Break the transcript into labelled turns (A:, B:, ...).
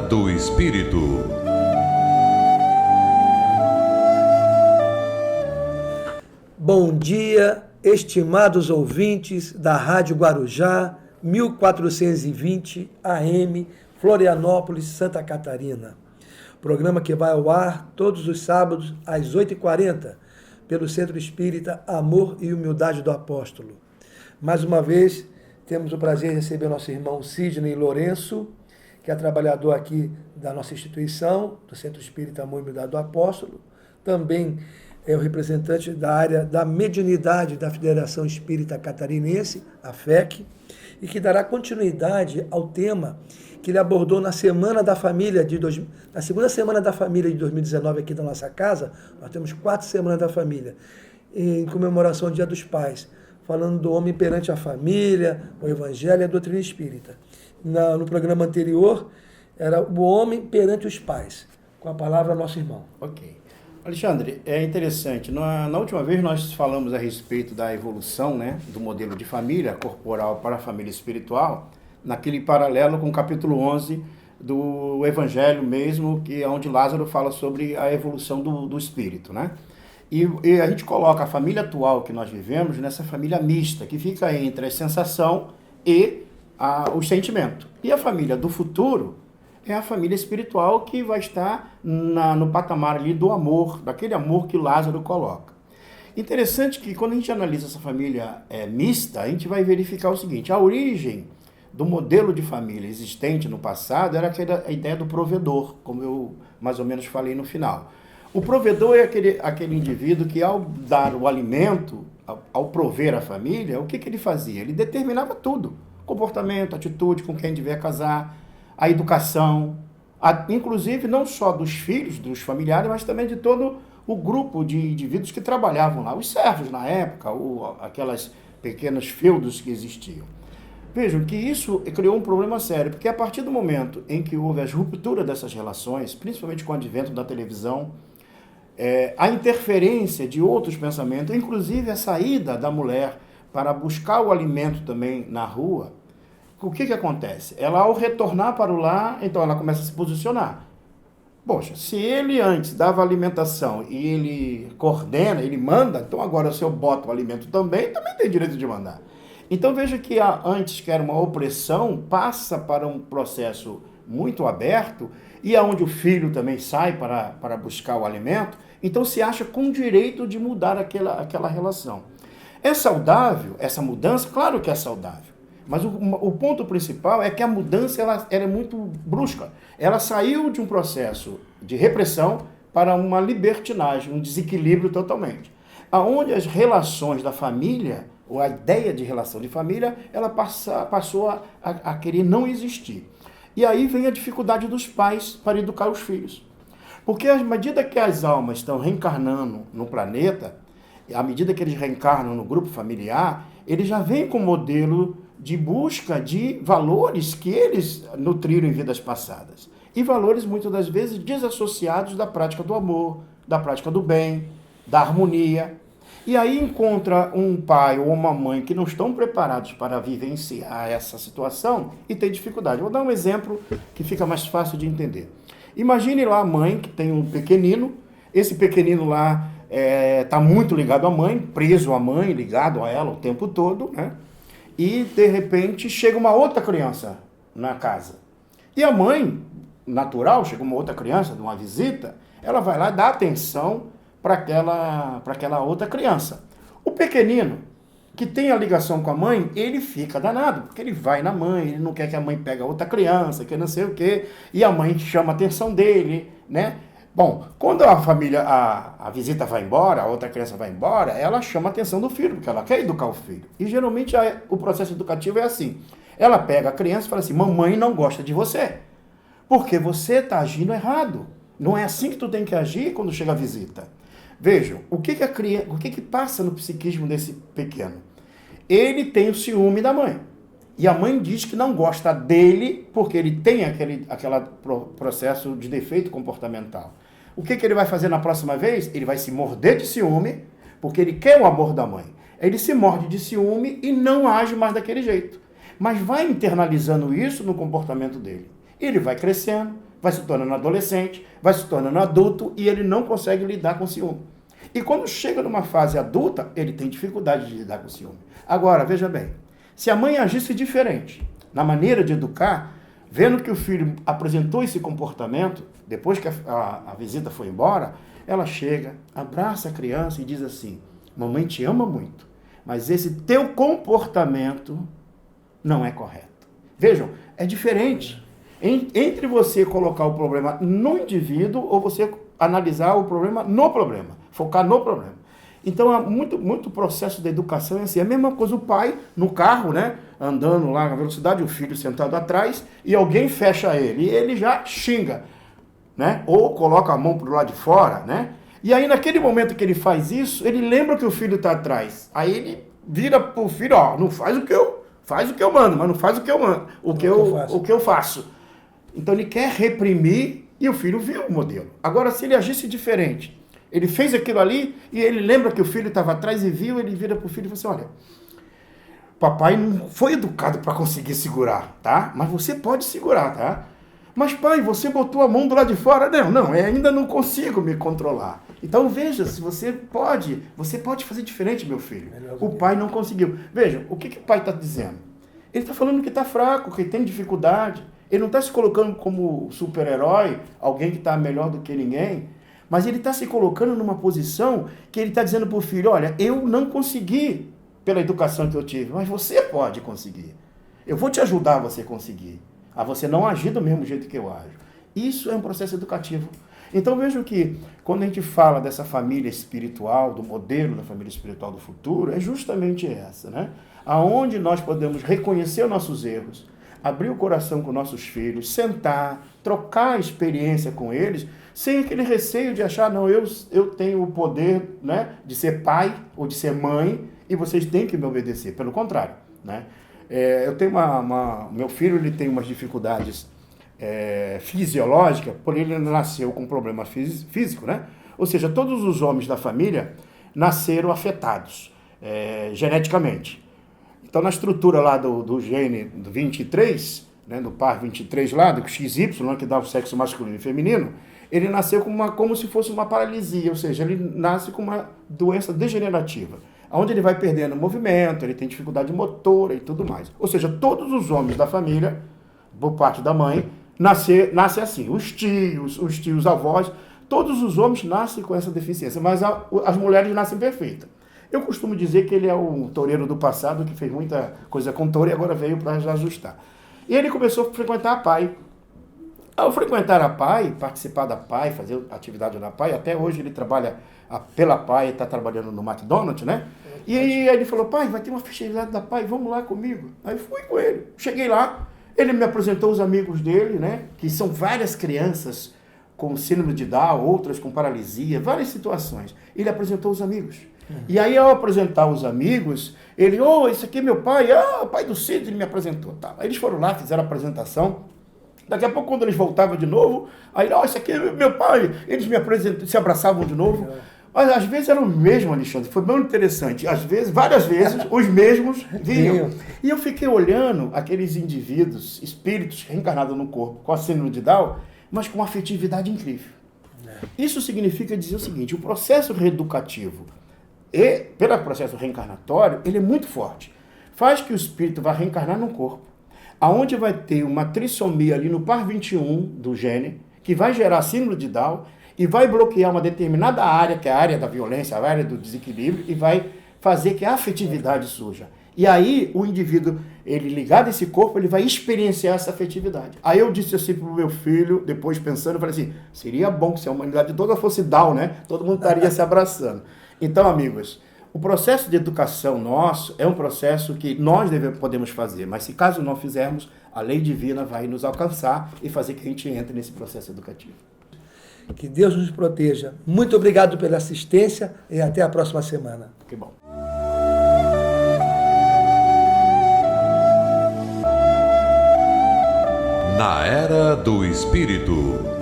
A: do Espírito.
B: Bom dia, estimados ouvintes da Rádio Guarujá, 1420 AM, Florianópolis, Santa Catarina. Programa que vai ao ar todos os sábados às 8h40, pelo Centro Espírita Amor e Humildade do Apóstolo. Mais uma vez, temos o prazer de receber o nosso irmão Sidney Lourenço, que é trabalhador aqui da nossa instituição, do Centro Espírita Amor e Humildade do Apóstolo. Também é o representante da área da mediunidade da Federação Espírita Catarinense, a FEC, e que dará continuidade ao tema que ele abordou na Semana da Família, na segunda Semana da Família de 2019 aqui da nossa casa. Nós temos 4 Semanas da Família, em comemoração ao Dia dos Pais, falando do homem perante a família, o Evangelho e a doutrina espírita. No programa anterior, era o homem perante os pais. Com a palavra, nosso irmão.
C: Ok. Alexandre, é interessante, na última vez nós falamos a respeito da evolução, né, do modelo de família corporal para a família espiritual, naquele paralelo com o capítulo 11 do Evangelho mesmo, que é onde Lázaro fala sobre a evolução do espírito, né? E a gente coloca a família atual que nós vivemos nessa família mista, que fica entre a sensação e o sentimento. E a família do futuro é a família espiritual que vai estar no patamar ali do amor, daquele amor que Lázaro coloca. Interessante que quando a gente analisa essa família mista, a gente vai verificar o seguinte: a origem do modelo de família existente no passado era a ideia do provedor, como eu mais ou menos falei no final. O provedor é aquele indivíduo que, ao dar o alimento, ao prover a família, o que ele fazia? Ele determinava tudo: comportamento, atitude, com quem devia casar, a educação, inclusive não só dos filhos, dos familiares, mas também de todo o grupo de indivíduos que trabalhavam lá, os servos na época, aquelas pequenos feudos que existiam. Vejam que isso criou um problema sério, porque a partir do momento em que houve a ruptura dessas relações, principalmente com o advento da televisão, a interferência de outros pensamentos, inclusive a saída da mulher para buscar o alimento também na rua, o que acontece? Ela, ao retornar para o lar, então ela começa a se posicionar. Poxa, se ele antes dava alimentação e ele coordena, ele manda, então agora se eu boto o alimento também tem direito de mandar. Então veja que antes que era uma opressão, passa para um processo muito aberto, e aonde o filho também sai para buscar o alimento, então se acha com direito de mudar aquela relação. É saudável essa mudança? Claro que é saudável. Mas o ponto principal é que a mudança ela é muito brusca. Ela saiu de um processo de repressão para uma libertinagem, um desequilíbrio totalmente. Aonde as relações da família, ou a ideia de relação de família, ela passou a querer não existir. E aí vem a dificuldade dos pais para educar os filhos. Porque à medida que as almas estão reencarnando no planeta, à medida que eles reencarnam no grupo familiar, eles já vêm com um modelo de busca de valores que eles nutriram em vidas passadas. E valores, muitas das vezes, desassociados da prática do amor, da prática do bem, da harmonia. E aí encontra um pai ou uma mãe que não estão preparados para vivenciar essa situação e tem dificuldade. Vou dar um exemplo que fica mais fácil de entender. Imagine lá a mãe que tem um pequenino, esse pequenino lá está muito ligado à mãe, preso à mãe, ligado a ela o tempo todo, né? E, de repente, chega uma outra criança na casa. E a mãe, natural, chega uma outra criança, de uma visita, ela vai lá e dá atenção para aquela outra criança. O pequenino, que tem a ligação com a mãe, ele fica danado, porque ele vai na mãe, ele não quer que a mãe pegue a outra criança, que não sei o quê, e a mãe chama a atenção dele, né? Bom, quando a família, a visita vai embora, a outra criança vai embora, ela chama a atenção do filho, porque ela quer educar o filho. E geralmente o processo educativo é assim. Ela pega a criança e fala assim: mamãe não gosta de você, porque você está agindo errado. Não é assim que tu tem que agir quando chega a visita. Vejam, o que passa no psiquismo desse pequeno? Ele tem o ciúme da mãe. E a mãe diz que não gosta dele porque ele tem aquele processo de defeito comportamental. O que ele vai fazer na próxima vez? Ele vai se morder de ciúme, porque ele quer o amor da mãe. Ele se morde de ciúme e não age mais daquele jeito. Mas vai internalizando isso no comportamento dele. Ele vai crescendo, vai se tornando adolescente, vai se tornando adulto e ele não consegue lidar com ciúme. E quando chega numa fase adulta, ele tem dificuldade de lidar com ciúme. Agora, veja bem, se a mãe agisse diferente na maneira de educar, vendo que o filho apresentou esse comportamento, depois que a visita foi embora, ela chega, abraça a criança e diz assim: mamãe te ama muito, mas esse teu comportamento não é correto. Vejam, é diferente entre você colocar o problema no indivíduo ou você analisar o problema no problema, focar no problema. Então, muito processo da educação é assim. É a mesma coisa o pai no carro, né, andando lá na velocidade, o filho sentado atrás, e alguém fecha ele, e ele já xinga, né, ou coloca a mão para o lado de fora, né, e aí naquele momento que ele faz isso, ele lembra que o filho está atrás. Aí ele vira para o filho: ó, não faz o que eu mando, mas não faz o que eu mando, o que eu faço. Então ele quer reprimir e o filho viu o modelo. Agora, se ele agisse diferente, ele fez aquilo ali e ele lembra que o filho estava atrás e viu, ele vira para o filho e fala assim: olha, papai não foi educado para conseguir segurar, tá? Mas você pode segurar, tá? Mas pai, você botou a mão do lado de fora. Não, ainda não consigo me controlar. Então veja, se você pode fazer diferente, meu filho. O pai não conseguiu. Veja, o que o pai está dizendo? Ele está falando que está fraco, que tem dificuldade. Ele não está se colocando como super-herói, alguém que está melhor do que ninguém, mas ele está se colocando numa posição que ele está dizendo para o filho: olha, eu não consegui pela educação que eu tive, mas você pode conseguir. Eu vou te ajudar a você conseguir, a você não agir do mesmo jeito que eu ajo. Isso é um processo educativo. Então vejam que quando a gente fala dessa família espiritual, do modelo da família espiritual do futuro, é justamente essa, né? Aonde nós podemos reconhecer os nossos erros, abrir o coração com nossos filhos, sentar, trocar a experiência com eles, sem aquele receio de achar: não, eu tenho o poder, né, de ser pai ou de ser mãe e vocês têm que me obedecer. Pelo contrário, né? Eu tenho meu filho, ele tem umas dificuldades fisiológicas, porém ele nasceu com um problema físico, né? Ou seja, todos os homens da família nasceram afetados geneticamente. Então, na estrutura lá do gene do 23, né, do par 23 lá, do XY, que dá o sexo masculino e feminino, ele nasceu como se fosse uma paralisia, ou seja, ele nasce com uma doença degenerativa, onde ele vai perdendo movimento, ele tem dificuldade motora e tudo mais. Ou seja, todos os homens da família, por parte da mãe, nascem assim. Os tios, avós, todos os homens nascem com essa deficiência, mas as mulheres nascem perfeitas. Eu costumo dizer que ele é um toureiro do passado que fez muita coisa com touro e agora veio para ajustar. E ele começou a frequentar a PAI. Ao frequentar a PAI, participar da PAI, fazer atividade na PAI, até hoje ele trabalha pela PAI, está trabalhando no McDonald's, né? E aí ele falou: pai, vai ter uma festividade da PAI, vamos lá comigo. Aí fui com ele. Cheguei lá, ele me apresentou os amigos dele, né? Que são várias crianças com síndrome de Down, outras com paralisia, várias situações. Ele apresentou os amigos. E aí, ao apresentar os amigos, ele: esse aqui é meu pai, o pai do Cid, ele me apresentou. Tá. Aí eles foram lá, fizeram a apresentação. Daqui a pouco, quando eles voltavam de novo, aí: esse aqui é meu pai, eles me apresentam, se abraçavam de novo. Mas às vezes eram os mesmos, Alexandre, foi muito interessante. Às vezes, várias vezes, os mesmos vinham. E eu fiquei olhando aqueles indivíduos, espíritos reencarnados no corpo, com a síndrome de Down, mas com uma afetividade incrível. Isso significa dizer o seguinte: o processo reeducativo e pelo processo reencarnatório, ele é muito forte. Faz que o espírito vá reencarnar no corpo, aonde vai ter uma trissomia ali no par 21 do gene, que vai gerar síndrome de Down e vai bloquear uma determinada área, que é a área da violência, a área do desequilíbrio, e vai fazer que a afetividade surja. E aí, o indivíduo, ele ligado a esse corpo, ele vai experienciar essa afetividade. Aí eu disse assim pro meu filho, depois pensando, eu falei assim: seria bom que se a humanidade toda fosse Down, né? Todo mundo estaria se abraçando. Então, amigos, o processo de educação nosso é um processo que nós podemos fazer, mas se caso não fizermos, a lei divina vai nos alcançar e fazer que a gente entre nesse processo educativo.
B: Que Deus nos proteja. Muito obrigado pela assistência e até a próxima semana.
C: Que bom.
A: Na Era do Espírito.